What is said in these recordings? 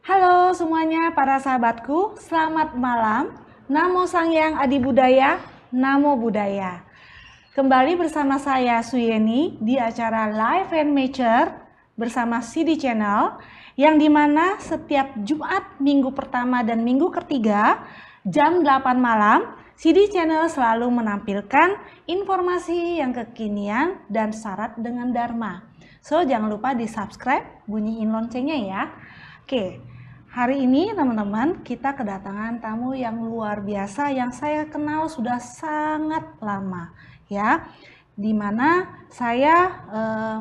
Halo semuanya para sahabatku, selamat malam. Namo Sangyang Adi Budaya, Namo Buddhaya. Kembali bersama saya Suyeni di acara Life and Nature bersama CD Channel, yang dimana setiap Jumat minggu pertama dan minggu ketiga jam 8 malam CD Channel selalu menampilkan informasi yang kekinian dan syarat dengan Dharma. So jangan lupa di subscribe, bunyiin loncengnya ya. Oke, hari ini teman-teman kita kedatangan tamu yang luar biasa yang saya kenal sudah sangat lama ya. Dimana saya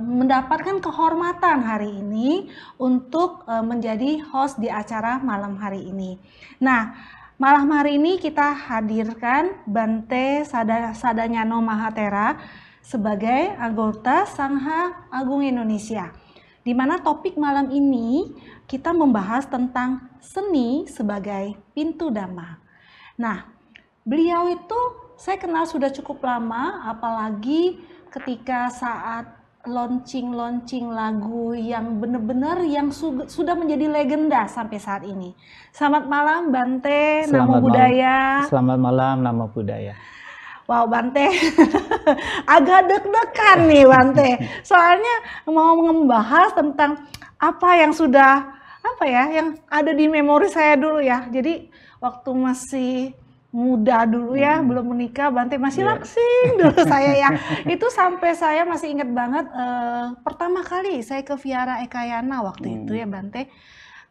mendapatkan kehormatan hari ini untuk menjadi host di acara malam hari ini. Nah, malam hari ini kita hadirkan Bante Sadanyano Mahathera sebagai anggota Sangha Agung Indonesia. Di mana topik malam ini kita membahas tentang seni sebagai pintu Dhamma. Nah, beliau itu saya kenal sudah cukup lama, apalagi ketika saat launching lagu yang benar-benar yang sudah menjadi legenda sampai saat ini. Selamat malam Bante, Namo Buddhaya. Selamat malam, Namo Buddhaya. Wow Bante, agak deg-degan nih Bante. Soalnya mau membahas tentang apa yang sudah, yang ada di memori saya dulu ya. Jadi waktu masih muda dulu ya, belum menikah, Bante masih laksing dulu saya ya. Itu sampai saya masih ingat banget pertama kali saya ke Vihara Ekayana waktu itu ya Bante.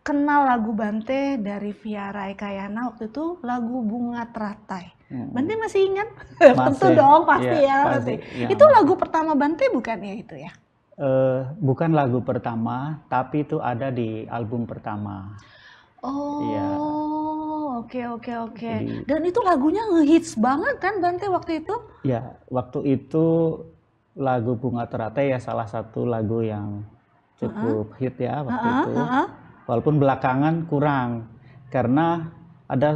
Kenal lagu Bante dari Vihara Ekayana waktu itu lagu Bunga Teratai. Bante masih ingat? Tentu dong, pasti ya. Pasti. Itu lagu pertama Bante bukan ya itu ya? Bukan lagu pertama, tapi itu ada di album pertama. Oh, oke. Dan itu lagunya ngehits banget kan Bante waktu itu? Ya, waktu itu lagu Bunga Teratai ya salah satu lagu yang cukup hit ya waktu itu. Walaupun belakangan kurang, karena ada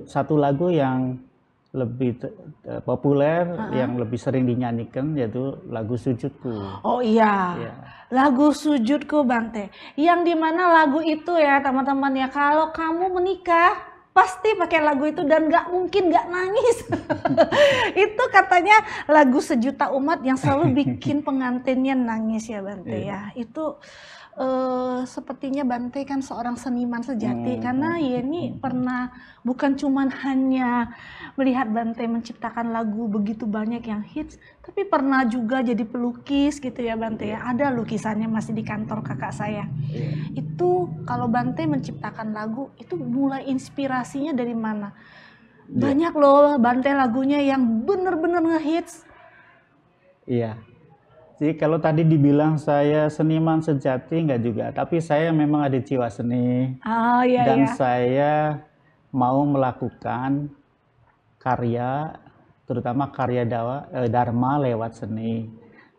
satu lagu yang lebih populer, yang lebih sering dinyanyikan, yaitu lagu Sujudku. Oh iya, lagu Sujudku Bante. Yang dimana lagu itu ya teman-teman ya, kalau kamu menikah pasti pakai lagu itu dan gak mungkin gak nangis. Itu katanya lagu sejuta umat yang selalu bikin pengantinnya nangis ya Bante ya. Itu sepertinya Bante kan seorang seniman sejati, karena Yeni pernah bukan cuman hanya melihat Bante menciptakan lagu begitu banyak yang hits, tapi pernah juga jadi pelukis gitu ya Bante ya. Ada lukisannya masih di kantor kakak saya. Itu kalau Bante menciptakan lagu itu mulai inspirasinya dari mana? Banyak loh Bante lagunya yang bener-bener ngehits. Iya. Jadi kalau tadi dibilang saya seniman sejati, enggak juga, tapi saya memang ada jiwa seni. Dan saya mau melakukan karya, terutama karya Dharma lewat seni,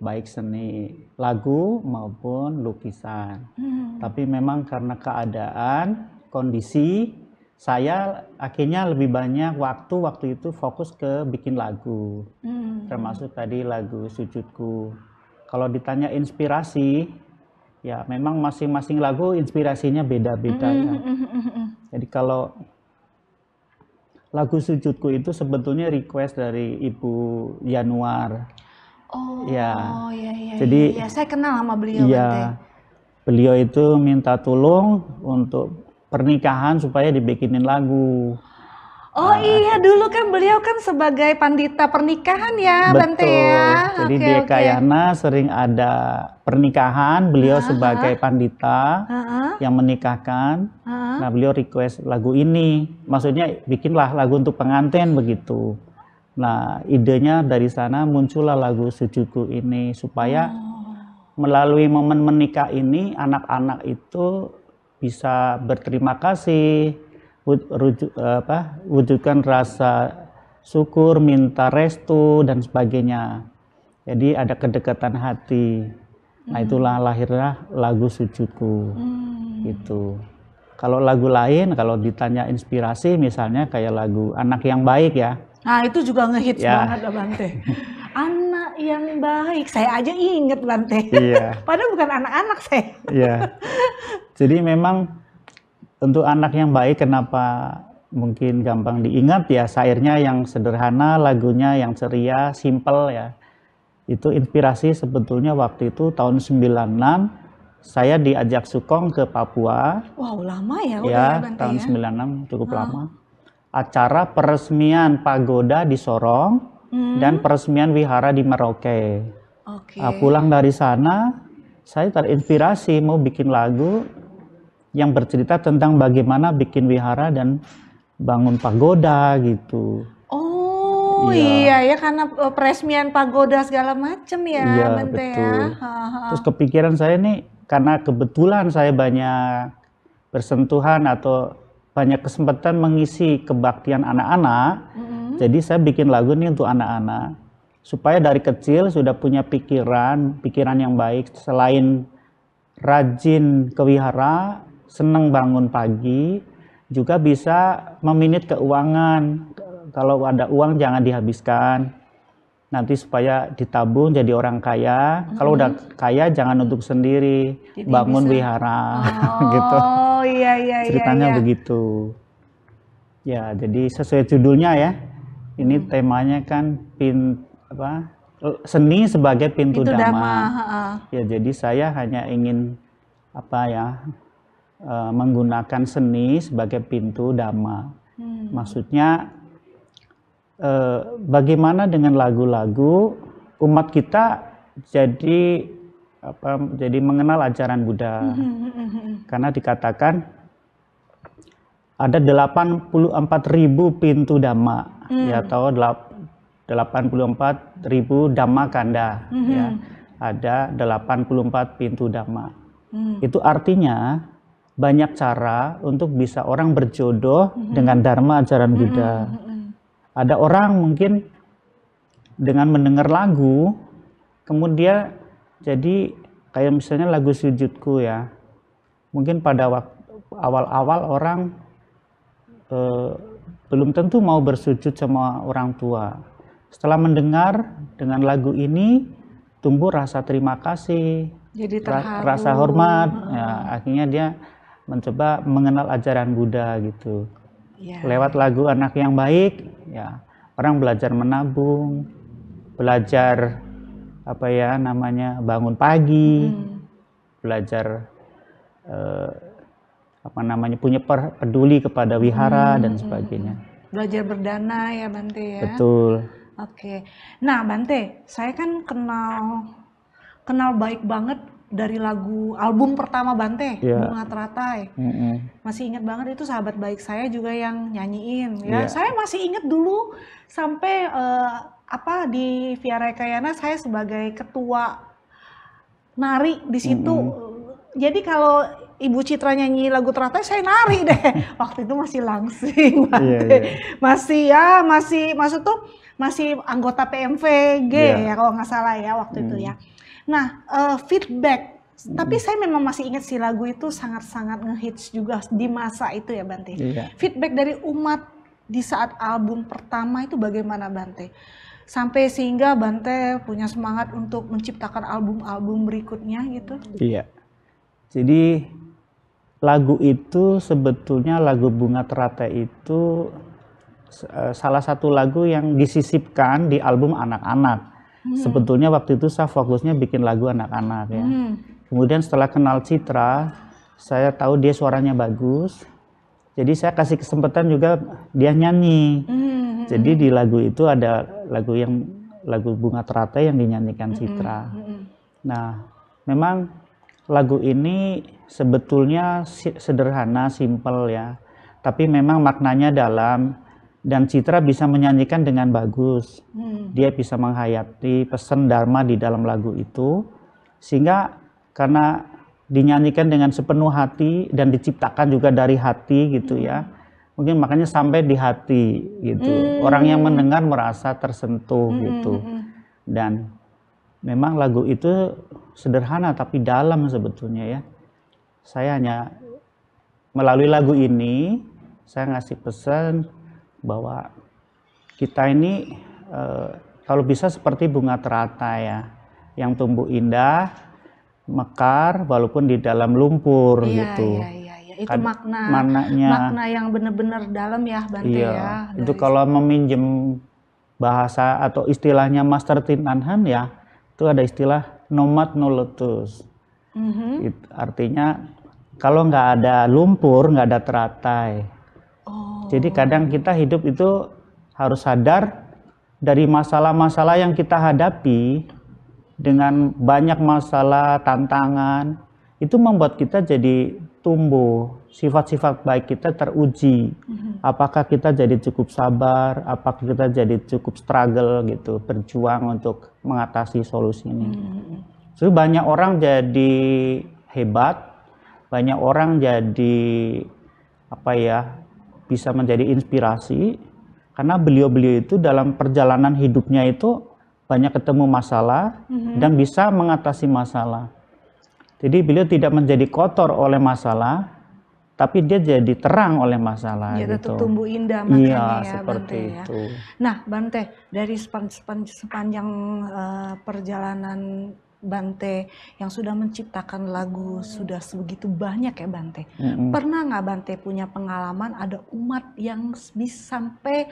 baik seni lagu maupun lukisan. Tapi memang karena keadaan, kondisi, saya akhirnya lebih banyak waktu itu fokus ke bikin lagu, termasuk tadi lagu Sujudku. Kalau ditanya inspirasi, ya memang masing-masing lagu inspirasinya beda-beda ya. Jadi kalau lagu Sujudku itu sebetulnya request dari Ibu Yanuar. Iya. Jadi saya kenal sama beliau. Iya, beliau itu minta tolong untuk pernikahan supaya dibikinin lagu. Iya, dulu kan beliau kan sebagai pandita pernikahan ya Bante ya. Jadi di Ekayana sering ada pernikahan, beliau sebagai pandita yang menikahkan. Nah, beliau request lagu ini, maksudnya bikinlah lagu untuk pengantin begitu. Nah, idenya dari sana muncullah lagu Sujudku ini, supaya melalui momen menikah ini anak-anak itu bisa berterima kasih, wujudkan rasa syukur, minta restu dan sebagainya. Jadi ada kedekatan hati. Nah, itulah lahirlah lagu Sujudku. Gitu. Kalau lagu lain, kalau ditanya inspirasi, misalnya kayak lagu Anak Yang Baik ya. Nah, itu juga ngehits banget Bante. Anak yang baik, saya aja inget Bante. Padahal bukan anak-anak saya. Jadi memang Untuk anak yang baik, kenapa mungkin gampang diingat ya, syairnya yang sederhana, lagunya yang ceria, simple ya. Itu inspirasi sebetulnya waktu itu tahun 96 saya diajak Sukong ke Papua. Wow, lama ya udah ya Bante, tahun 96 cukup lama. Acara peresmian pagoda di Sorong dan peresmian wihara di Merauke. Pulang dari sana saya terinspirasi mau bikin lagu yang bercerita tentang bagaimana bikin wihara dan bangun pagoda gitu. Oh iya ya, karena peresmian pagoda segala macam ya, iya, Bante betul. ya. Terus kepikiran saya nih, karena kebetulan saya banyak bersentuhan atau banyak kesempatan mengisi kebaktian anak-anak, jadi saya bikin lagu nih untuk anak-anak. Supaya dari kecil sudah punya pikiran yang baik, selain rajin ke wihara, senang bangun pagi, juga bisa memanage keuangan. Kalau ada uang jangan dihabiskan. Nanti supaya ditabung jadi orang kaya. Kalau udah kaya jangan untuk sendiri, jadi bangun bisa wihara. Gitu. Oh iya. Ceritanya begitu. Ya, jadi sesuai judulnya ya. Ini temanya kan seni sebagai pintu dhamma. Ya, jadi saya hanya ingin menggunakan seni sebagai pintu dhamma. Maksudnya bagaimana dengan lagu-lagu umat kita jadi mengenal ajaran Buddha. Karena dikatakan ada 84.000 pintu dhamma, ya, atau 84.000 dhamma kanda, ya. Ada 84 pintu dhamma. Itu artinya banyak cara untuk bisa orang berjodoh dengan dharma ajaran Buddha. Ada orang mungkin dengan mendengar lagu, kemudian jadi kayak misalnya lagu Sujudku ya. Mungkin pada waktu awal-awal orang belum tentu mau bersujud sama orang tua. Setelah mendengar dengan lagu ini, tumbuh rasa terima kasih, jadi rasa hormat. Ya, akhirnya dia mencoba mengenal ajaran Buddha gitu. Ya. Lewat lagu Anak yang Baik, ya, orang belajar menabung, belajar bangun pagi, belajar punya peduli kepada wihara dan sebagainya. Belajar berdana ya Bante ya. Betul. Oke. Nah Bante, saya kan kenal baik banget dari lagu album pertama Bante, Bunga Teratai. Masih ingat banget, itu sahabat baik saya juga yang nyanyiin ya. Saya masih ingat dulu sampai di Via Kayana saya sebagai ketua nari di situ. Jadi kalau Ibu Citra nyanyi lagu Teratai, saya nari deh. Waktu itu masih langsing, masih anggota PMVG ya kalau nggak salah ya waktu itu ya. Nah, feedback, tapi saya memang masih ingat si lagu itu sangat-sangat ngehits juga di masa itu ya Bante. Feedback dari umat di saat album pertama itu bagaimana Bante? Sampai sehingga Bante punya semangat untuk menciptakan album-album berikutnya gitu? Iya, jadi lagu itu sebetulnya lagu Bunga Teratai itu salah satu lagu yang disisipkan di album anak-anak. Sebetulnya waktu itu saya fokusnya bikin lagu anak-anak ya. Kemudian setelah kenal Citra, saya tahu dia suaranya bagus. Jadi saya kasih kesempatan juga dia nyanyi. Jadi di lagu itu ada lagu Bunga Teratai yang dinyanyikan Citra. Nah, memang lagu ini sebetulnya sederhana, simpel ya. Tapi memang maknanya dalam. Dan Citra bisa menyanyikan dengan bagus. Dia bisa menghayati pesan Dharma di dalam lagu itu. Sehingga karena dinyanyikan dengan sepenuh hati dan diciptakan juga dari hati gitu ya. Mungkin makanya sampai di hati gitu. Orang yang mendengar merasa tersentuh gitu. Dan memang lagu itu sederhana tapi dalam sebetulnya ya. Saya hanya melalui lagu ini, saya ngasih pesan bahwa kita ini kalau bisa seperti bunga teratai ya, yang tumbuh indah, mekar walaupun di dalam lumpur gitu. Itu makna yang benar-benar dalam ya Bante ya. Itu kalau meminjam bahasa atau istilahnya Master Tin Anh Han ya, itu ada istilah nomad no lotus. Artinya kalau nggak ada lumpur, nggak ada teratai. Jadi kadang kita hidup itu harus sadar dari masalah-masalah yang kita hadapi, dengan banyak masalah, tantangan, itu membuat kita jadi tumbuh, sifat-sifat baik kita teruji. Apakah kita jadi cukup sabar, apakah kita jadi cukup struggle gitu, berjuang untuk mengatasi solusi ini. Jadi banyak orang jadi hebat, banyak orang jadi bisa menjadi inspirasi, karena beliau-beliau itu dalam perjalanan hidupnya itu banyak ketemu masalah dan bisa mengatasi masalah. Jadi beliau tidak menjadi kotor oleh masalah, tapi dia jadi terang oleh masalah. Ya, tetap tumbuh indah makanya ya seperti Bante itu. Ya. Nah Bante, dari sepanjang perjalanan Bante yang sudah menciptakan lagu sudah sebegitu banyak ya Bante. Pernah nggak Bante punya pengalaman ada umat yang sampai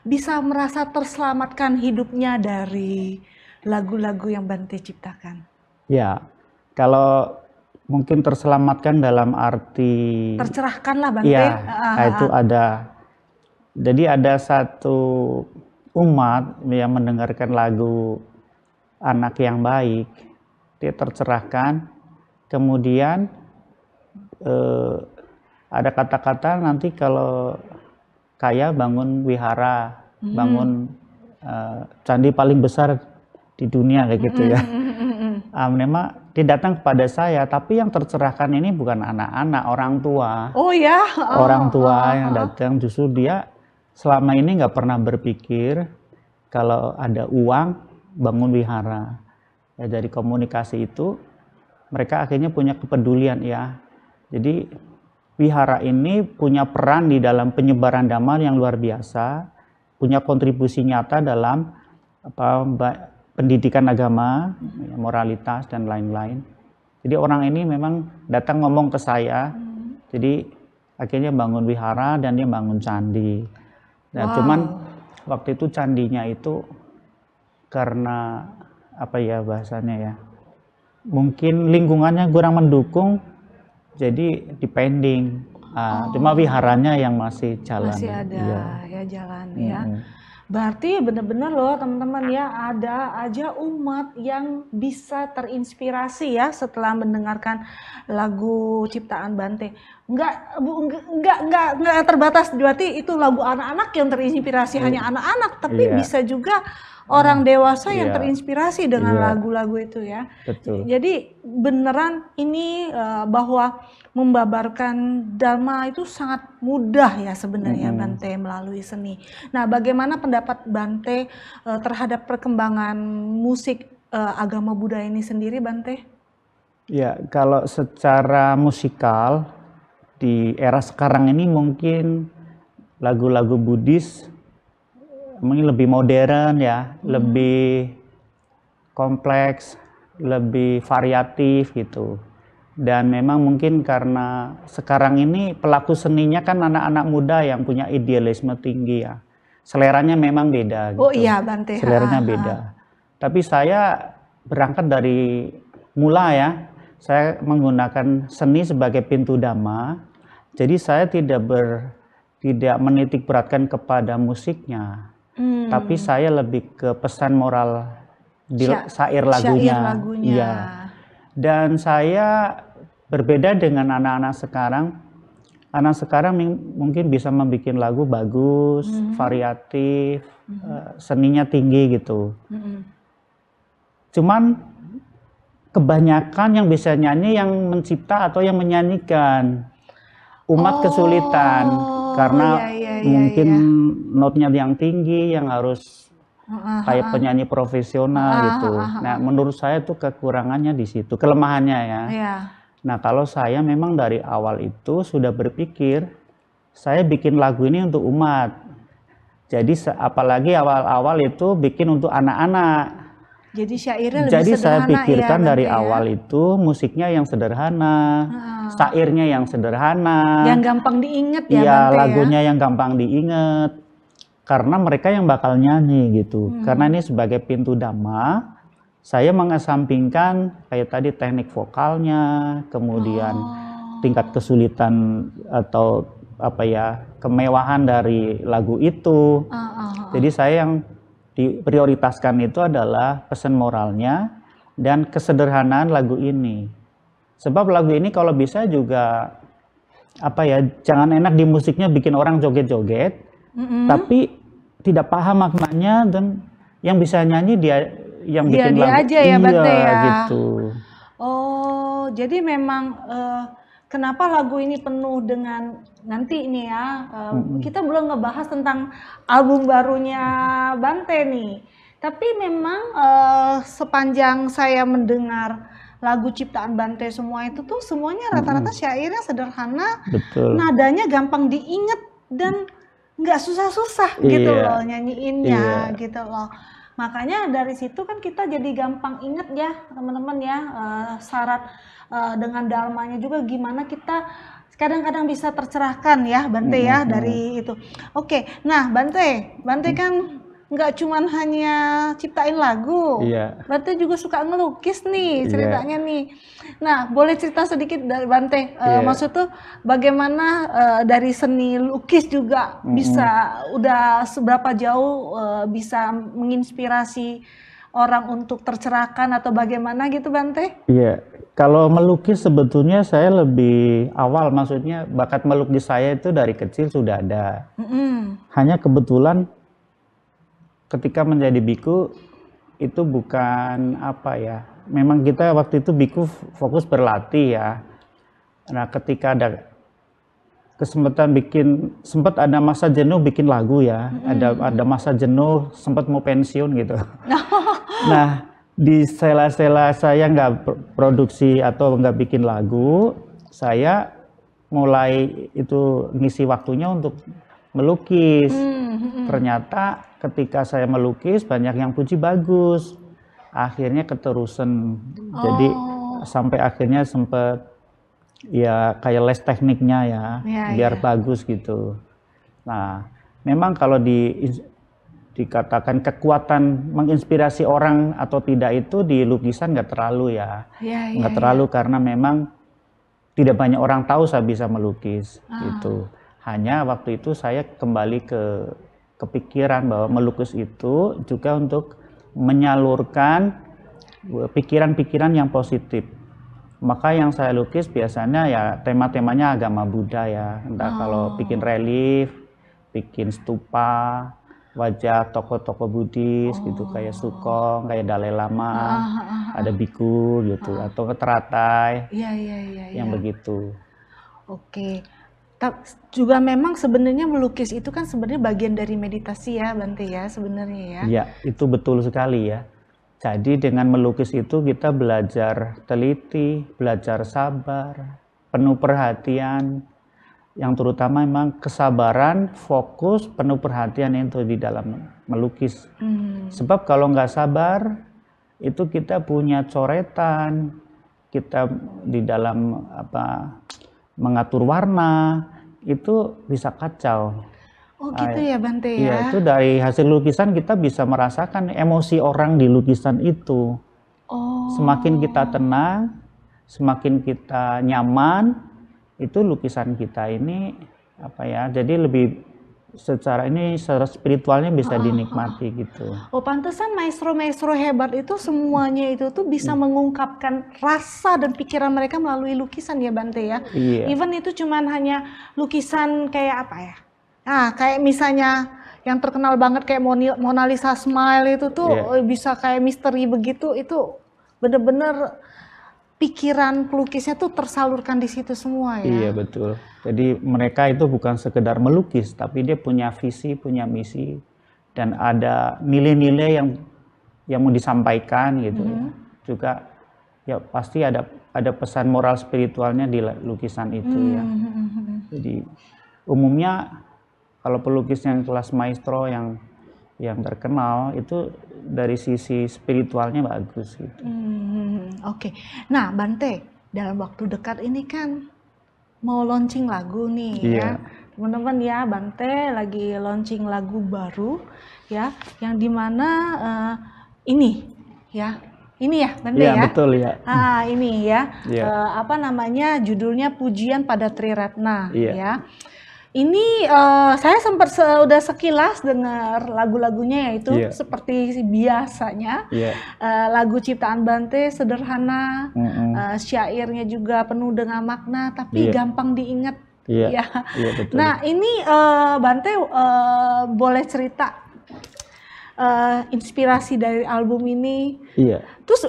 bisa merasa terselamatkan hidupnya dari lagu-lagu yang Bante ciptakan? Ya, kalau mungkin terselamatkan dalam arti tercerahkan lah Bante. Iya, itu ada. Jadi ada satu umat yang mendengarkan lagu Anak yang Baik, dia tercerahkan. Kemudian ada kata-kata nanti kalau kaya bangun wihara, bangun candi paling besar di dunia kayak gitu ya. Memang dia datang kepada saya, tapi yang tercerahkan ini bukan anak-anak, orang tua. Oh ya? Orang tua yang datang, justru dia selama ini nggak pernah berpikir kalau ada uang bangun wihara. Ya, dari komunikasi itu mereka akhirnya punya kepedulian ya. Jadi wihara ini punya peran di dalam penyebaran dhamma yang luar biasa, punya kontribusi nyata dalam pendidikan agama, moralitas dan lain-lain. Jadi orang ini memang datang ngomong ke saya, jadi akhirnya bangun wihara dan dia bangun candi. Nah, cuman waktu itu candinya itu karena bahasanya ya, mungkin lingkungannya kurang mendukung, jadi dipending. Cuma wiharanya yang masih jalan. Masih ada ya jalan ya. Berarti benar-benar loh teman-teman ya, ada aja umat yang bisa terinspirasi ya setelah mendengarkan lagu ciptaan Bante. Enggak terbatas, berarti itu lagu anak-anak yang terinspirasi hanya anak-anak, tapi bisa juga orang dewasa yang terinspirasi dengan lagu-lagu itu ya. Betul. Jadi beneran ini bahwa membabarkan dharma itu sangat mudah ya sebenarnya Bante melalui seni. Nah, bagaimana pendapat Bante terhadap perkembangan musik agama Buddha ini sendiri Bante? Ya, kalau secara musikal di era sekarang ini mungkin lagu-lagu Buddhis mungkin lebih modern ya, lebih kompleks, lebih variatif gitu. Dan memang mungkin karena sekarang ini pelaku seninya kan anak-anak muda yang punya idealisme tinggi ya. Seleranya memang beda gitu. Oh iya Bante. Seleranya beda. Tapi saya berangkat dari mula ya, saya menggunakan seni sebagai pintu dhamma. Jadi saya tidak menitik beratkan kepada musiknya. Tapi saya lebih ke pesan moral di syair lagunya. Iya. Dan saya berbeda dengan anak-anak sekarang. Anak sekarang mungkin bisa membuat lagu bagus, variatif, seninya tinggi gitu. Cuman kebanyakan yang bisa nyanyi yang mencipta atau yang menyanyikan. Umat kesulitan karena mungkin notnya yang tinggi, yang harus kayak penyanyi profesional gitu. Nah, menurut saya itu kekurangannya di situ, kelemahannya ya. Nah, kalau saya memang dari awal itu sudah berpikir, saya bikin lagu ini untuk umat. Jadi apalagi awal-awal itu bikin untuk anak-anak. Jadi syairnya lebih Jadi sederhana saya pikirkan ya, dari Bante, awal itu musiknya yang sederhana, syairnya yang sederhana. Yang gampang diingat ya, Iya, Bante, lagunya yang gampang diingat. Karena mereka yang bakal nyanyi gitu. Karena ini sebagai pintu dhamma, saya mengesampingkan kayak tadi teknik vokalnya, kemudian tingkat kesulitan atau apa ya, kemewahan dari lagu itu. Jadi saya yang diprioritaskan itu adalah pesan moralnya dan kesederhanaan lagu ini. Sebab lagu ini kalau bisa juga apa ya, jangan enak di musiknya bikin orang joget-joget, tapi tidak paham maknanya, dan yang bisa nyanyi dia yang bikin dia lagu. aja ya, Bante ya. Gitu. Oh, jadi memang kenapa lagu ini penuh dengan nanti ini ya, kita belum ngebahas tentang album barunya Bante nih. Tapi memang sepanjang saya mendengar lagu ciptaan Bante semua itu tuh semuanya rata-rata syairnya sederhana, Betul. nadanya gampang diingat dan nggak susah-susah gitu loh nyanyiinnya gitu loh. Makanya dari situ kan kita jadi gampang inget ya teman-teman ya, syarat dengan dharmanya juga gimana kita kadang-kadang bisa tercerahkan ya Bante ya dari itu. Oke, nah Bante kan nggak cuman hanya ciptain lagu, Bante juga suka ngelukis nih ceritanya nih. Nah, boleh cerita sedikit dari Bante, maksud tuh bagaimana dari seni lukis juga bisa udah seberapa jauh bisa menginspirasi orang untuk tercerahkan atau bagaimana gitu Bante? Iya, kalau melukis sebetulnya saya lebih awal, maksudnya bakat melukis saya itu dari kecil sudah ada. Hanya kebetulan ketika menjadi biku itu bukan apa ya, memang kita waktu itu biku fokus berlatih ya. Nah ketika ada kesempatan sempat ada masa jenuh bikin lagu ya, ada masa jenuh sempat mau pensiun gitu. Nah di sela-sela saya nggak produksi atau nggak bikin lagu, saya mulai itu ngisi waktunya untuk melukis. Ternyata ketika saya melukis banyak yang puji bagus, akhirnya keterusan. Jadi sampai akhirnya sempet ya kayak les tekniknya ya, biar bagus gitu. Nah memang kalau dikatakan kekuatan menginspirasi orang atau tidak itu di lukisan nggak terlalu ya, nggak terlalu karena memang tidak banyak orang tahu saya bisa melukis gitu. Hanya waktu itu saya kembali kepikiran bahwa melukis itu juga untuk menyalurkan pikiran-pikiran yang positif. Maka yang saya lukis biasanya ya tema-temanya agama Buddha ya. Entah kalau bikin relief, bikin stupa, wajah tokoh-tokoh Buddhis gitu, kayak Sukong, kayak Dalai Lama, ada biku gitu, atau teratai, yang begitu. Oke. Juga memang sebenarnya melukis itu kan sebenarnya bagian dari meditasi ya Bante ya sebenarnya ya. Iya, itu betul sekali ya. Jadi dengan melukis itu kita belajar teliti, belajar sabar, penuh perhatian, yang terutama memang kesabaran, fokus, penuh perhatian itu di dalam melukis. Sebab kalau nggak sabar, itu kita punya coretan, kita di dalam mengatur warna itu bisa kacau. Oh gitu ya Bante ya. Iya, itu dari hasil lukisan kita bisa merasakan emosi orang di lukisan itu. Semakin kita tenang, semakin kita nyaman, itu lukisan kita ini jadi lebih secara spiritualnya bisa dinikmati gitu. Oh pantesan maestro-maestro hebat itu semuanya itu tuh bisa mengungkapkan rasa dan pikiran mereka melalui lukisan ya Bante ya. Even itu cuman hanya lukisan kayak apa ya? Nah kayak misalnya yang terkenal banget kayak Mona Lisa Smile itu tuh bisa kayak misteri begitu, itu bener-bener pikiran pelukisnya tuh tersalurkan di situ semua ya. Iya betul. Jadi mereka itu bukan sekedar melukis, tapi dia punya visi, punya misi, dan ada nilai-nilai yang mau disampaikan gitu ya. Juga ya pasti ada pesan moral spiritualnya di lukisan itu ya. Jadi umumnya kalau pelukis yang kelas maestro yang yang terkenal itu dari sisi spiritualnya bagus gitu. Oke. Nah, Bante, dalam waktu dekat ini kan mau launching lagu nih ya. Teman-teman ya, Bante lagi launching lagu baru ya, yang dimana ini ya Bante ya. Iya, betul ya. Ini ya, apa namanya, judulnya Pujian pada Triratna ya. Ini saya sempat udah sekilas dengar lagu-lagunya, yaitu seperti biasanya lagu ciptaan Bante sederhana, syairnya juga penuh dengan makna, tapi gampang diingat. Betul. Nah ini Bante boleh cerita inspirasi dari album ini. Terus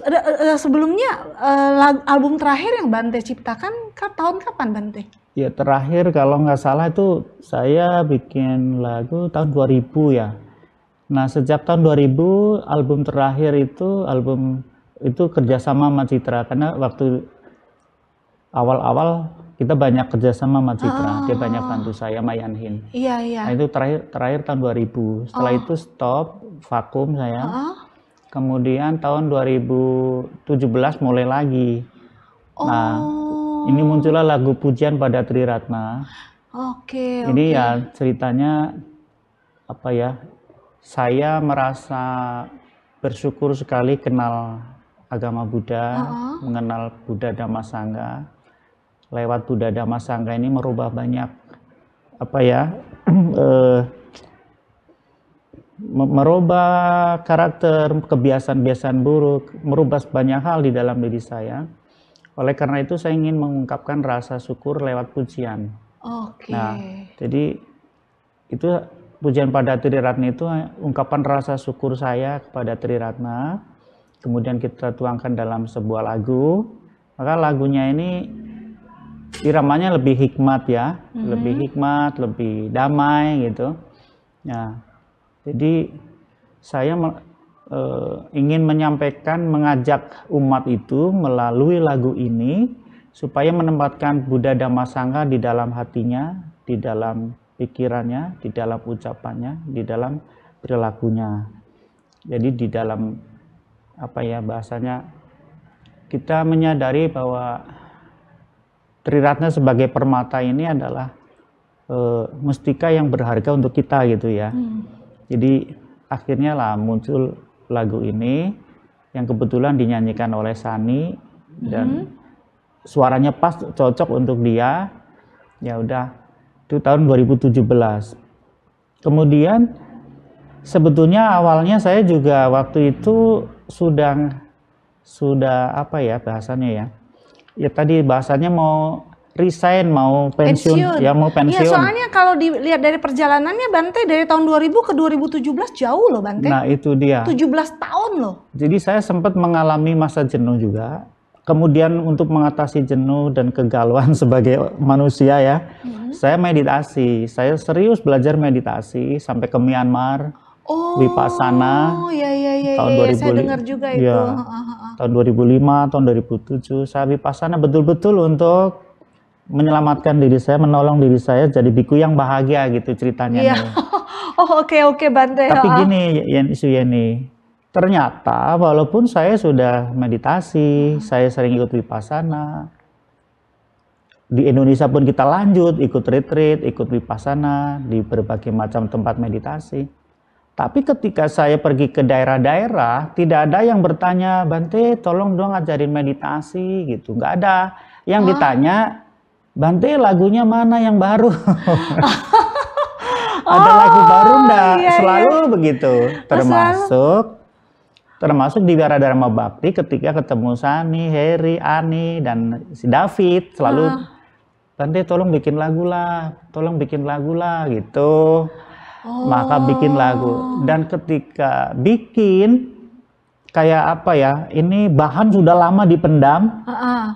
sebelumnya album terakhir yang Bante ciptakan tahun kapan, Bante? Ya, terakhir kalau nggak salah itu saya bikin lagu tahun 2000 ya. Nah, sejak tahun 2000 album terakhir itu kerjasama sama Citra, karena waktu awal-awal kita banyak kerjasama sama Citra. Dia banyak bantu saya, Mayanhin. Nah, itu terakhir tahun 2000. Setelah itu stop, vakum saya. Kemudian tahun 2017 mulai lagi. Nah, ini muncullah lagu Pujian pada Triratna. Ini ya ceritanya apa ya? Saya merasa bersyukur sekali kenal agama Buddha, mengenal Buddha Dhamma Sangha. Lewat Buddha Dhamma Sangha ini merubah banyak apa ya? Merubah karakter, kebiasaan-kebiasaan buruk, merubah banyak hal di dalam diri saya. Oleh karena itu saya ingin mengungkapkan rasa syukur lewat pujian. Nah, jadi itu Pujian pada Triratna itu ungkapan rasa syukur saya kepada Triratna. Kemudian kita tuangkan dalam sebuah lagu. Maka lagunya ini iramanya lebih hikmat ya, lebih hikmat, lebih damai gitu. Nah, jadi saya ingin menyampaikan, mengajak umat itu melalui lagu ini supaya menempatkan Buddha Dhamma Sangha di dalam hatinya, di dalam pikirannya, di dalam ucapannya, di dalam perilakunya. Jadi di dalam apa ya bahasanya, kita menyadari bahwa Triratna sebagai permata ini adalah mustika yang berharga untuk kita gitu ya. Jadi akhirnya lah muncul lagu ini yang kebetulan dinyanyikan oleh Sani dan suaranya pas, cocok untuk dia. Ya udah, itu tahun 2017. Kemudian sebetulnya awalnya saya juga waktu itu sudah apa ya bahasanya ya? Ya tadi bahasanya mau resign, mau pensiun. Ya mau pensiun. Iya, soalnya kalau dilihat dari perjalanannya Bante dari tahun 2000 ke 2017 jauh loh Bante. Nah itu dia. 17 tahun loh. Jadi saya sempat mengalami masa jenuh juga. Kemudian untuk mengatasi jenuh dan kegalauan sebagai manusia ya, saya meditasi. Saya serius belajar meditasi sampai ke Myanmar. Vipassana. Tahun 2000. Saya dengar juga itu. Tahun 2005, tahun 2007 saya Vipassana betul-betul untuk menyelamatkan diri saya, menolong diri saya jadi biku yang bahagia gitu ceritanya. Oke Bante. Tapi gini Suyeni, ternyata walaupun saya sudah meditasi, saya sering ikut Vipassana. Di Indonesia pun kita lanjut ikut retreat, ikut Vipassana di berbagai macam tempat meditasi. Tapi ketika saya pergi ke daerah-daerah, tidak ada yang bertanya, Bante tolong dong ajarin meditasi gitu. Nggak ada. Yang ditanya, Bante lagunya mana yang baru? Ada lagu baru enggak? Selalu begitu. Termasuk di Wihara Dharma Bhakti ketika ketemu Sani, Heri, Ani, dan si David selalu Bante tolong bikin lagu lah gitu. Maka bikin lagu. Dan ketika bikin kayak apa ya? Ini bahan sudah lama dipendam,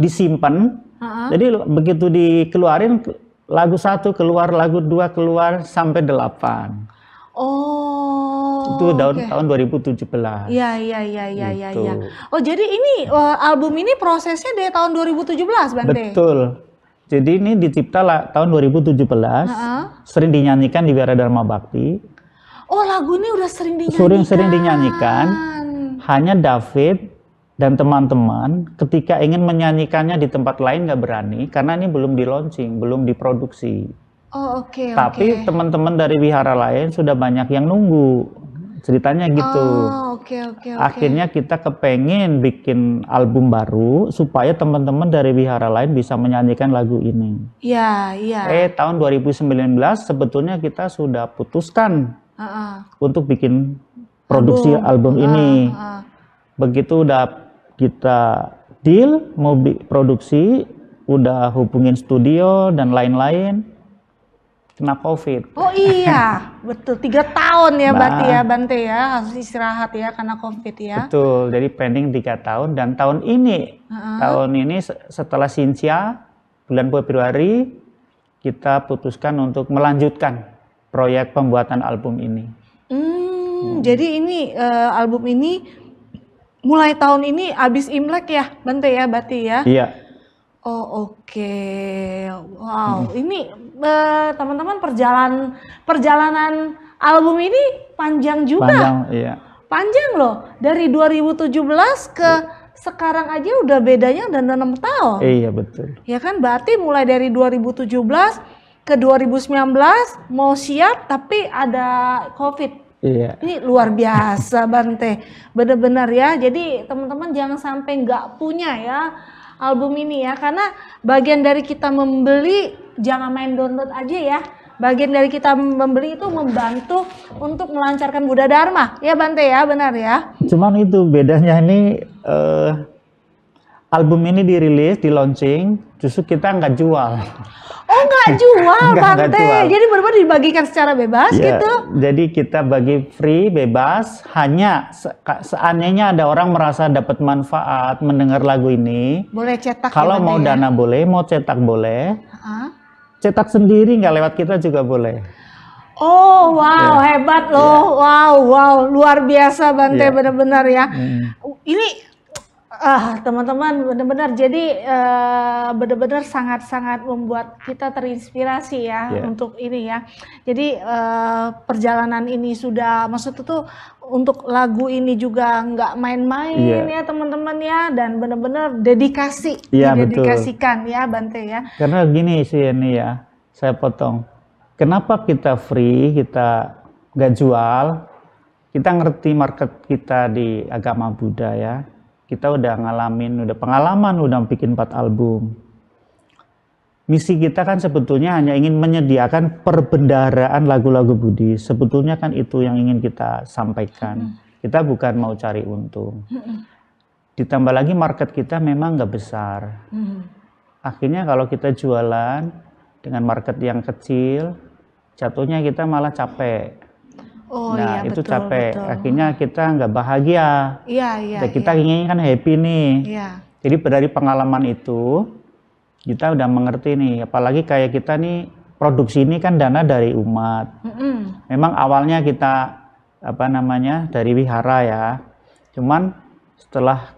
disimpan. Jadi begitu dikeluarin lagu 1 keluar, lagu 2 keluar sampai 8. Itu tahun 2017. Iya. Oh, jadi ini album ini prosesnya dari tahun 2017, Bante? Betul. Jadi ini dicipta tahun 2017. Sering dinyanyikan di Wihara Dharma Bhakti. Oh, lagu ini udah sering dinyanyikan. Sering dinyanyikan. Hanya David dan teman-teman ketika ingin menyanyikannya di tempat lain nggak berani karena ini belum di launching, belum diproduksi. Oh, oke. Tapi teman-teman dari wihara lain sudah banyak yang nunggu. Ceritanya gitu. Oh, oke. Akhirnya kita kepengen bikin album baru supaya teman-teman dari wihara lain bisa menyanyikan lagu ini. Iya. Tahun 2019 sebetulnya kita sudah putuskan untuk bikin produksi album ini. Begitu udah kita deal mau produksi, udah hubungin studio dan lain-lain, kena COVID. Oh iya, betul. 3 tahun ya berarti ya Bante ya, harus istirahat ya karena COVID ya. Betul, jadi pending 3 tahun dan tahun ini setelah Sincia bulan Februari kita putuskan untuk melanjutkan proyek pembuatan album ini. Jadi ini album ini mulai tahun ini habis Imlek ya Bante ya berarti ya? Iya. Oh oke. Wow, ini teman-teman perjalanan album ini panjang juga. Panjang, iya. Panjang loh. Dari 2017 ke sekarang aja udah bedanya udah 6 tahun. Iya, betul. Ya kan berarti mulai dari 2017 ke 2019 mau siap tapi ada COVID. Iya. Ini luar biasa Bante. Bener-bener ya. Jadi teman-teman jangan sampai nggak punya ya album ini ya, karena bagian dari kita membeli jangan main download aja ya. Bagian dari kita membeli itu membantu untuk melancarkan Buddha Dharma ya Bante ya, benar ya. Cuman itu bedanya ini album ini dirilis, di launching, justru kita nggak jual. Oh nggak jual Bante, jadi benar-benar dibagikan secara bebas gitu? Jadi kita bagi free, bebas, hanya seandainya ada orang merasa dapat manfaat mendengar lagu ini, boleh cetak. Kalau mau dana boleh, mau cetak boleh, cetak sendiri nggak lewat kita juga boleh. Oh wow, hebat loh, wow, luar biasa Bante, benar-benar ya. Ini teman-teman benar-benar jadi benar-benar sangat-sangat membuat kita terinspirasi ya untuk ini ya. Jadi perjalanan ini sudah, maksudnya tuh untuk lagu ini juga nggak main-main ya teman-teman ya, dan benar-benar dedikasi, didedikasikan ya Bante ya. Karena gini sih ini ya, saya potong. Kenapa kita free, kita nggak jual? Kita ngerti market kita di agama Buddha ya. Kita udah ngalamin, udah pengalaman, udah bikin 4 album. Misi kita kan sebetulnya hanya ingin menyediakan perbendaharaan lagu-lagu Buddhis. Sebetulnya kan itu yang ingin kita sampaikan. Kita bukan mau cari untung. Ditambah lagi market kita memang nggak besar. Akhirnya kalau kita jualan dengan market yang kecil, jatuhnya kita malah capek. Nah itu betul, capek, akhirnya kita nggak bahagia. Kita ingin kan happy nih. Jadi dari pengalaman itu kita udah mengerti nih, apalagi kayak kita nih produksi ini kan dana dari umat. Memang awalnya kita dari wihara ya, cuman setelah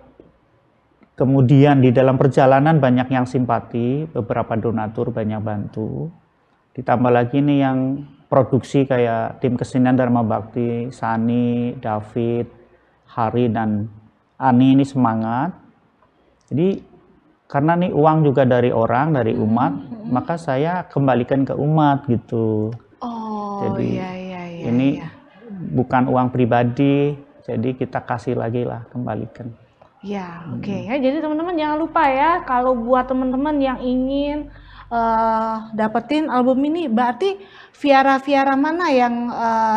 kemudian di dalam perjalanan banyak yang simpati, beberapa donatur banyak bantu, ditambah lagi nih yang produksi kayak tim kesenian Dharma Bakti, Sani, David, Hari, dan Ani ini semangat. Jadi karena nih uang juga dari orang, dari umat, maka saya kembalikan ke umat gitu. Jadi ini bukan uang pribadi, jadi kita kasih lagi lah, kembalikan. Ya, oke ya. Jadi teman-teman jangan lupa ya, kalau buat teman-teman yang ingin dapetin album ini, berarti vihara-vihara mana yang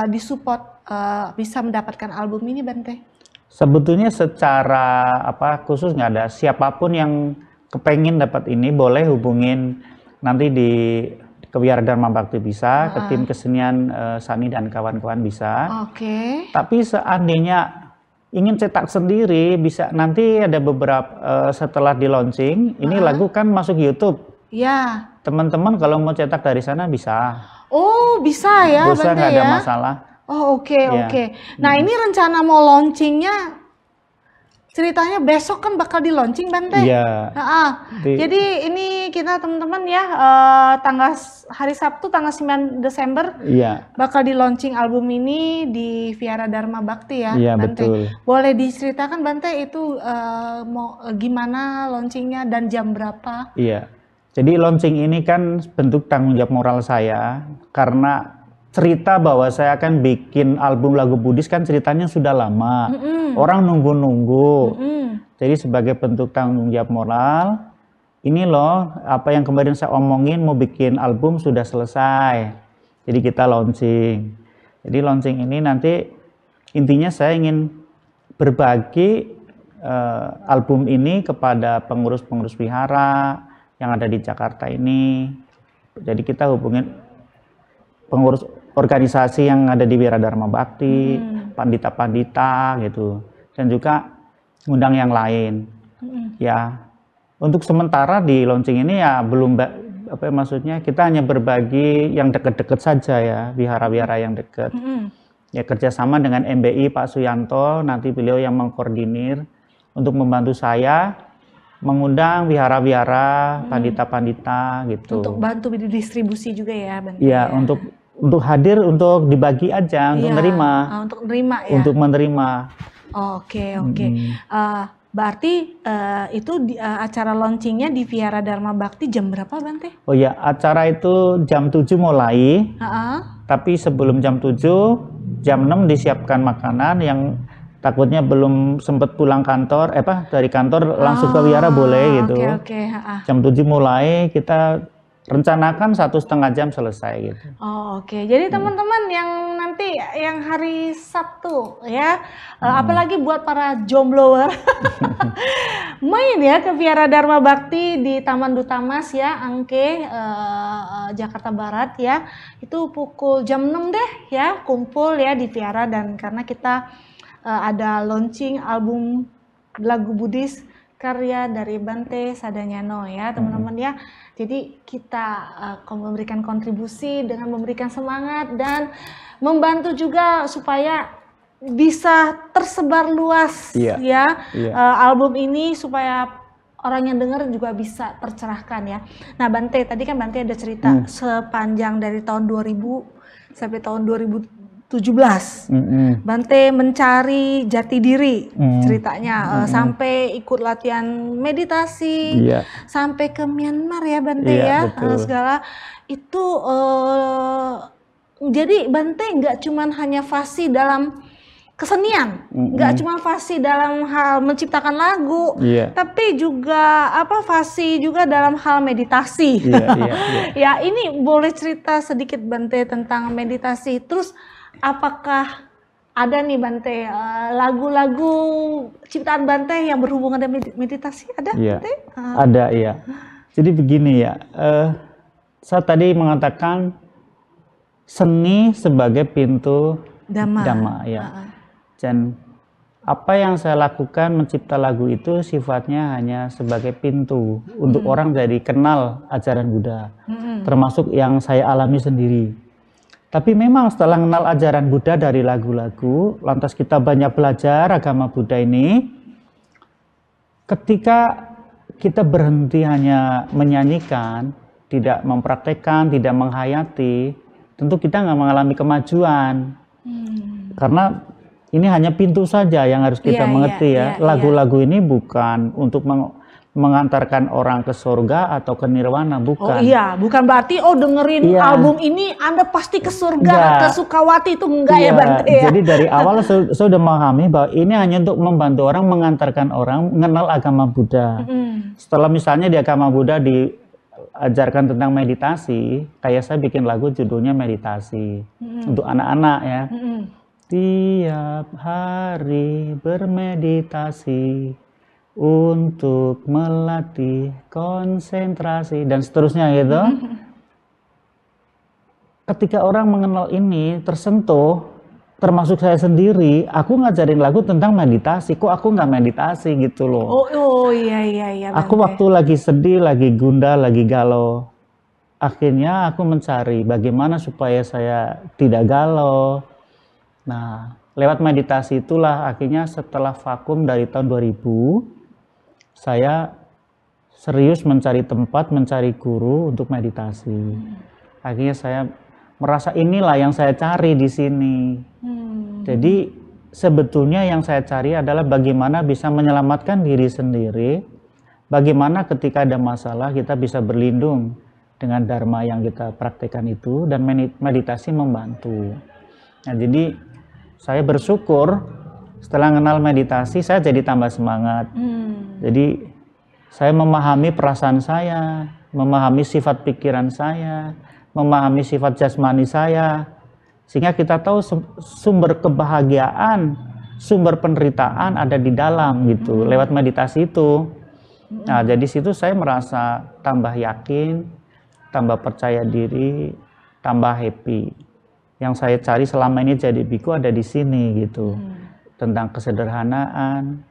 disupport bisa mendapatkan album ini Bante? Sebetulnya secara khusus nggak ada. Siapapun yang kepengen dapat ini boleh hubungin nanti ke Wihara Dharma Bakti bisa, ke tim kesenian Sani dan kawan-kawan bisa. Tapi seandainya ingin cetak sendiri bisa, nanti ada beberapa setelah di launching ini lagu kan masuk YouTube. Teman-teman kalau mau cetak dari sana bisa. Oh bisa ya, bisa, nggak ada masalah. Oh oke. Nah ini rencana mau launchingnya ceritanya besok kan bakal di launching Bante. Iya. Jadi ini kita teman-teman ya, tanggal hari Sabtu tanggal 9 Desember bakal di launching album ini di Vihara Dharma Bhakti ya. Iya, Bante. betul. Boleh diceritakan Bante itu mau gimana launchingnya dan jam berapa? Iya. Jadi launching ini kan bentuk tanggung jawab moral saya, karena cerita bahwa saya akan bikin album lagu Buddhis kan ceritanya sudah lama. Orang nunggu-nunggu. Jadi sebagai bentuk tanggung jawab moral, ini loh apa yang kemarin saya omongin, mau bikin album sudah selesai. Jadi kita launching. Jadi launching ini nanti intinya saya ingin berbagi album ini kepada pengurus-pengurus wihara yang ada di Jakarta ini. Jadi kita hubungin pengurus organisasi yang ada di Vihara Dharma Bhakti, pandita-pandita gitu, dan juga undang yang lain. Ya, untuk sementara di launching ini ya belum, maksudnya kita hanya berbagi yang dekat-dekat saja ya, wihara-wihara yang dekat. Ya kerjasama dengan MBI Pak Suyanto, nanti beliau yang mengkoordinir untuk membantu saya mengundang wihara-wihara, pandita-pandita gitu. Untuk bantu distribusi juga ya, Bante. Iya, untuk hadir, untuk dibagi aja, untuk menerima. Untuk menerima ya. Untuk menerima. Oke. Berarti itu acara launchingnya di Vihara Dharma Bhakti jam berapa, Bante? Oh ya, acara itu jam 7 mulai. Tapi sebelum jam 7, jam 6 disiapkan makanan yang takutnya belum sempat pulang kantor, dari kantor langsung ke wihara boleh gitu. Jam 7 mulai, kita rencanakan 1,5 jam selesai gitu. Oke. Jadi teman-teman yang nanti yang hari Sabtu ya, apalagi buat para jombloer, main ya ke Vihara Dharma Bhakti di Taman Duta Mas ya, Angke, Jakarta Barat ya. Itu pukul jam 6 deh ya, kumpul ya di Vihara, dan karena kita ada launching album lagu Buddhis karya dari Bante Sadanyano ya teman-teman ya. Jadi kita memberikan kontribusi dengan memberikan semangat dan membantu juga supaya bisa tersebar luas album ini, supaya orang yang dengar juga bisa tercerahkan ya. Nah Bante, tadi kan Bante ada cerita sepanjang dari tahun 2000 sampai tahun 2017, Bante mencari jati diri ceritanya, sampai ikut latihan meditasi, sampai ke Myanmar ya Bante ya, segala itu. Jadi Bante nggak cuman hanya fasih dalam kesenian, nggak cuma fasih dalam hal menciptakan lagu, tapi juga fasih juga dalam hal meditasi. Ya ini boleh cerita sedikit Bante tentang meditasi, terus apakah ada nih Bante lagu-lagu ciptaan Bante yang berhubungan dengan meditasi? Ada Bante? Ada ya. Jadi begini ya, saya tadi mengatakan seni sebagai pintu Dhamma ya. Dan apa yang saya lakukan mencipta lagu itu sifatnya hanya sebagai pintu untuk orang jadi kenal ajaran Buddha, termasuk yang saya alami sendiri. Tapi memang setelah kenal ajaran Buddha dari lagu-lagu, lantas kita banyak belajar agama Buddha ini, ketika kita berhenti hanya menyanyikan, tidak mempraktekkan, tidak menghayati, tentu kita nggak mengalami kemajuan. Karena ini hanya pintu saja yang harus kita mengerti ya. Lagu-lagu ini bukan untuk mengantarkan orang ke surga atau ke nirwana, bukan. Bukan berarti dengerin album ini Anda pasti ke surga, ke Sukawati, itu enggak ya Bante ya. Jadi dari awal saya sudah memahami bahwa ini hanya untuk membantu orang, mengantarkan orang mengenal agama Buddha. Setelah misalnya di agama Buddha diajarkan tentang meditasi, kayak saya bikin lagu judulnya Meditasi untuk anak-anak ya. Tiap hari bermeditasi untuk melatih konsentrasi dan seterusnya gitu. Ketika orang mengenal ini, tersentuh, termasuk saya sendiri, aku ngajarin lagu tentang meditasi, kok aku nggak meditasi gitu loh. Iya. Aku waktu lagi sedih, lagi gundah, lagi galau, akhirnya aku mencari bagaimana supaya saya tidak galau. Nah, lewat meditasi itulah akhirnya setelah vakum dari tahun 2000, saya serius mencari tempat, mencari guru untuk meditasi. Akhirnya saya merasa inilah yang saya cari di sini. Jadi sebetulnya yang saya cari adalah bagaimana bisa menyelamatkan diri sendiri, bagaimana ketika ada masalah kita bisa berlindung dengan dharma yang kita praktekkan itu, dan meditasi membantu. Nah, jadi saya bersyukur setelah kenal meditasi saya jadi tambah semangat. Jadi saya memahami perasaan saya, memahami sifat pikiran saya, memahami sifat jasmani saya, sehingga kita tahu sumber kebahagiaan, sumber penderitaan ada di dalam gitu, lewat meditasi itu. Nah, jadi situ saya merasa tambah yakin, tambah percaya diri, tambah happy. Yang saya cari selama ini jadi biku ada di sini gitu. Tentang kesederhanaan,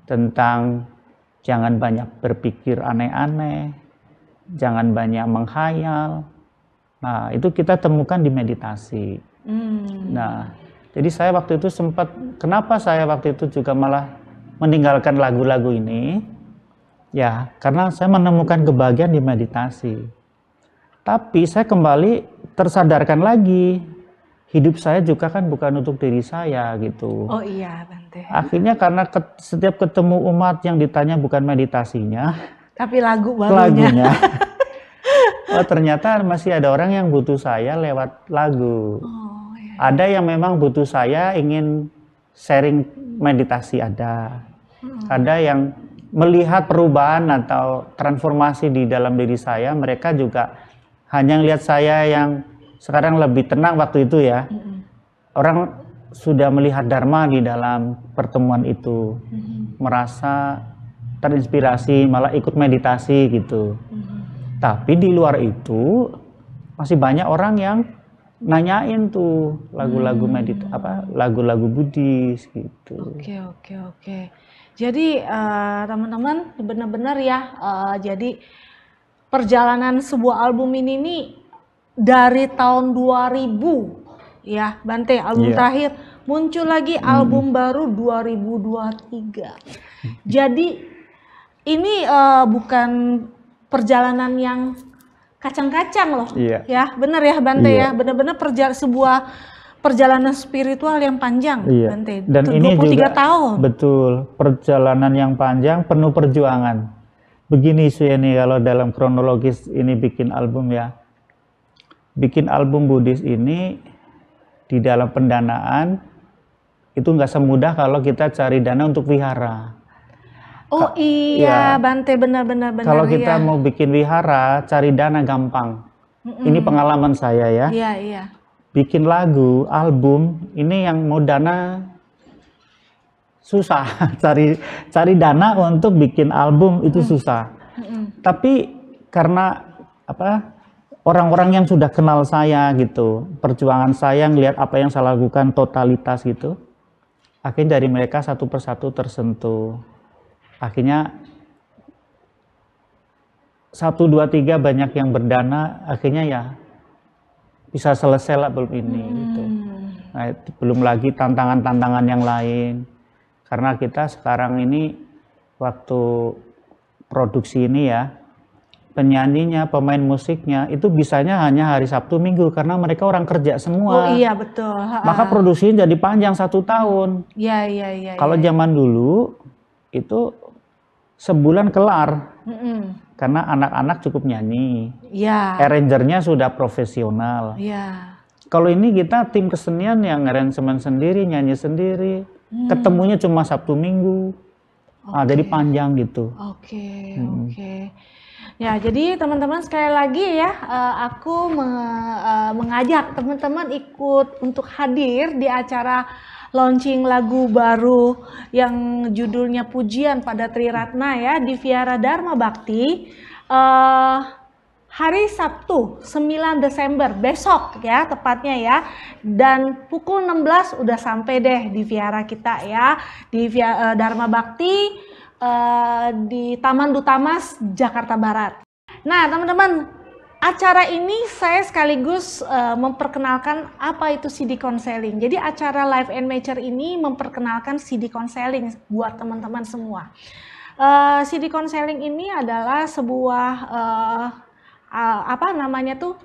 tentang jangan banyak berpikir aneh-aneh, jangan banyak menghayal. Nah, itu kita temukan di meditasi. Nah, jadi saya waktu itu kenapa saya waktu itu juga malah meninggalkan lagu-lagu ini? Ya, karena saya menemukan kebahagiaan di meditasi. Tapi saya kembali tersadarkan lagi, hidup saya juga kan bukan untuk diri saya gitu. Oh iya, Bante. Akhirnya karena setiap ketemu umat yang ditanya bukan meditasinya, tapi lagunya. Oh, ternyata masih ada orang yang butuh saya lewat lagu. Oh, iya. Ada yang memang butuh saya ingin sharing meditasi ada. Ada yang melihat perubahan atau transformasi di dalam diri saya, mereka juga hanya lihat saya yang sekarang lebih tenang waktu itu ya. Orang sudah melihat dharma di dalam pertemuan itu, merasa terinspirasi, malah ikut meditasi gitu. Tapi di luar itu masih banyak orang yang nanyain tuh lagu-lagu lagu-lagu Buddhis gitu. Oke. Jadi teman-teman benar-benar ya, jadi perjalanan sebuah album ini nih dari tahun 2000 ya, Bante, album terakhir, muncul lagi album baru 2023. Jadi ini bukan perjalanan yang kacang-kacang loh. Ya, benar ya Bante ya, benar-benar sebuah perjalanan spiritual yang panjang, Bante. Dan ini 23 juga tahun. Betul, perjalanan yang panjang penuh perjuangan. Begini Suyeni, kalau dalam kronologis ini bikin album ya, bikin album Buddhis ini di dalam pendanaan itu nggak semudah kalau kita cari dana untuk wihara. Oh iya, Bante, benar-benar. Kalau kita mau bikin wihara, cari dana gampang. Ini pengalaman saya ya. Iya. Bikin lagu, album, ini yang mau dana susah. cari dana untuk bikin album itu susah. Tapi karena orang-orang yang sudah kenal saya gitu, perjuangan saya ngelihat apa yang saya lakukan totalitas gitu, akhirnya dari mereka satu persatu tersentuh. Akhirnya 1, 2, 3 banyak yang berdana, akhirnya ya bisa selesai lah belum ini gitu. Nah, belum lagi tantangan-tantangan yang lain. Karena kita sekarang ini waktu produksi ini ya, penyanyinya, pemain musiknya itu bisanya hanya hari Sabtu Minggu karena mereka orang kerja semua. Oh iya, betul. Maka produksinya jadi panjang 1 tahun. Iya. Kalau zaman dulu itu sebulan kelar. Karena anak-anak cukup nyanyi. Iya. Arrangernya sudah profesional. Iya. Kalau ini kita tim kesenian yang aransemen sendiri, nyanyi sendiri. Ketemunya cuma Sabtu Minggu. Nah, jadi panjang gitu. Oke. Ya, jadi teman-teman sekali lagi ya, aku mengajak teman-teman ikut untuk hadir di acara launching lagu baru yang judulnya Pujian pada Triratna ya, di Vihara Dharma Bhakti. Hari Sabtu 9 Desember besok ya tepatnya ya, dan pukul 16 udah sampai deh di vihara kita ya, di Dharma Bhakti di Taman Dutamas Jakarta Barat. Nah teman-teman, acara ini saya sekaligus memperkenalkan apa itu CD Counseling. Jadi acara Life and Mature ini memperkenalkan CD Counseling buat teman-teman semua. CD Counseling ini adalah sebuah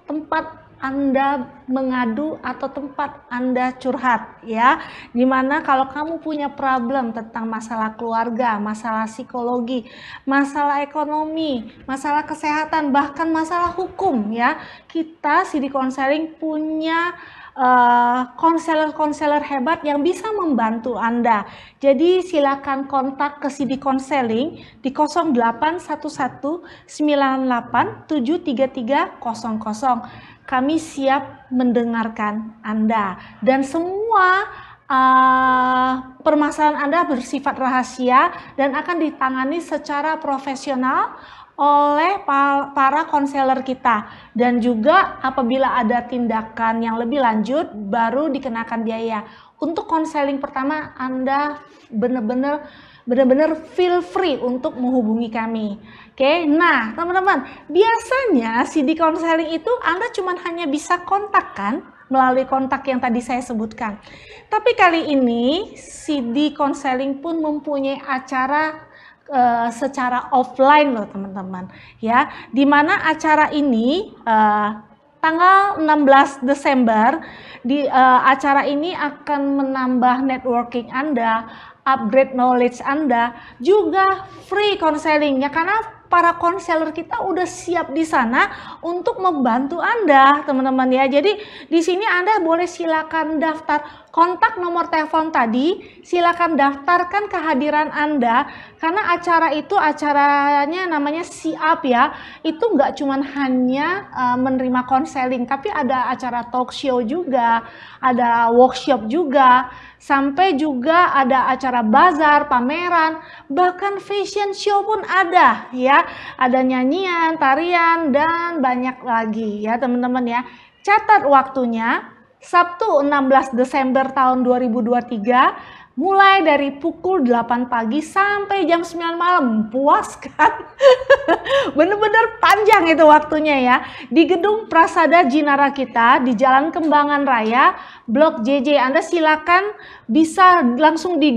tempat Anda mengadu atau tempat Anda curhat, ya. Dimana kalau kamu punya problem tentang masalah keluarga, masalah psikologi, masalah ekonomi, masalah kesehatan, bahkan masalah hukum, ya, kita CD Counseling punya konselor-konselor hebat yang bisa membantu Anda. Jadi silakan kontak ke CD Counseling di 0811 98 73300. Kami siap mendengarkan Anda, dan semua permasalahan Anda bersifat rahasia dan akan ditangani secara profesional oleh para konselor kita. Dan juga apabila ada tindakan yang lebih lanjut baru dikenakan biaya. Untuk konseling pertama Anda benar-benar feel free untuk menghubungi kami. Oke, nah teman-teman, biasanya CD Counseling itu Anda cuma hanya bisa kontakkan melalui kontak yang tadi saya sebutkan. Tapi kali ini CD Counseling pun mempunyai acara secara offline loh teman-teman, ya, dimana acara ini tanggal 16 Desember di acara ini akan menambah networking Anda, upgrade knowledge Anda, juga free counseling, ya, karena para konselor kita udah siap di sana untuk membantu Anda, teman-teman, ya. Jadi di sini Anda boleh silakan daftar, kontak nomor telepon tadi, silakan daftarkan kehadiran Anda, karena acara itu acaranya namanya siap, ya. Itu nggak cuman hanya menerima konseling, tapi ada acara talk show juga, ada workshop juga, sampai juga ada acara bazar, pameran, bahkan fashion show pun ada, ya. Ada nyanyian, tarian, dan banyak lagi, ya teman-teman, ya. Catat waktunya, Sabtu 16 Desember tahun 2023, mulai dari pukul 8 pagi sampai jam 9 malam. Puas kan? Bener-bener panjang itu waktunya, ya. Di Gedung Prasada Jinara kita di Jalan Kembangan Raya, Blok JJ. Anda silakan bisa langsung di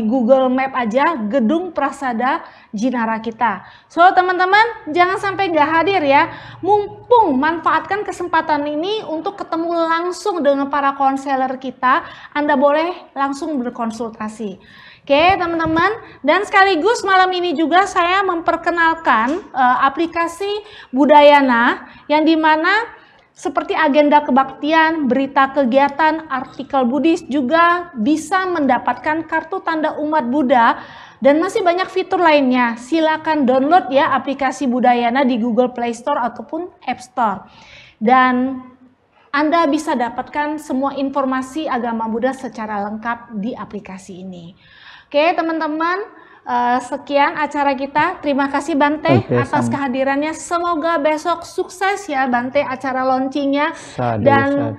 Google Map aja Gedung Prasada Jinara kita. So teman-teman, jangan sampai nggak hadir, ya. Mumpung manfaatkan kesempatan ini untuk ketemu langsung dengan para konselor kita. Anda boleh langsung berkonsultasi. Oke teman-teman, dan sekaligus malam ini juga saya memperkenalkan aplikasi Budayana, yang dimana seperti agenda kebaktian, berita kegiatan, artikel Buddhis, juga bisa mendapatkan kartu tanda umat Buddha, dan masih banyak fitur lainnya. Silakan download, ya, aplikasi Budayana di Google Play Store ataupun App Store. Dan Anda bisa dapatkan semua informasi agama Buddha secara lengkap di aplikasi ini. Oke teman-teman, sekian acara kita. Terima kasih Bante atas kehadirannya. Semoga besok sukses, ya Bante, acara launchingnya. Dan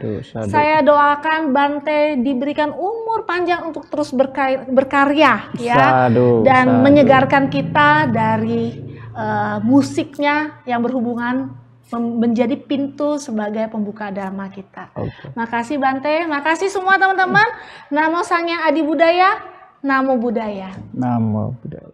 saya doakan Bante diberikan umur panjang untuk terus berkarya, ya. Dan menyegarkan kita dari musiknya yang berhubungan menjadi pintu sebagai pembuka dharma kita. Makasih Bante, makasih semua teman-teman. Namo Sang Hyang Adi Budaya, Namo Buddhaya. Namo Buddhaya.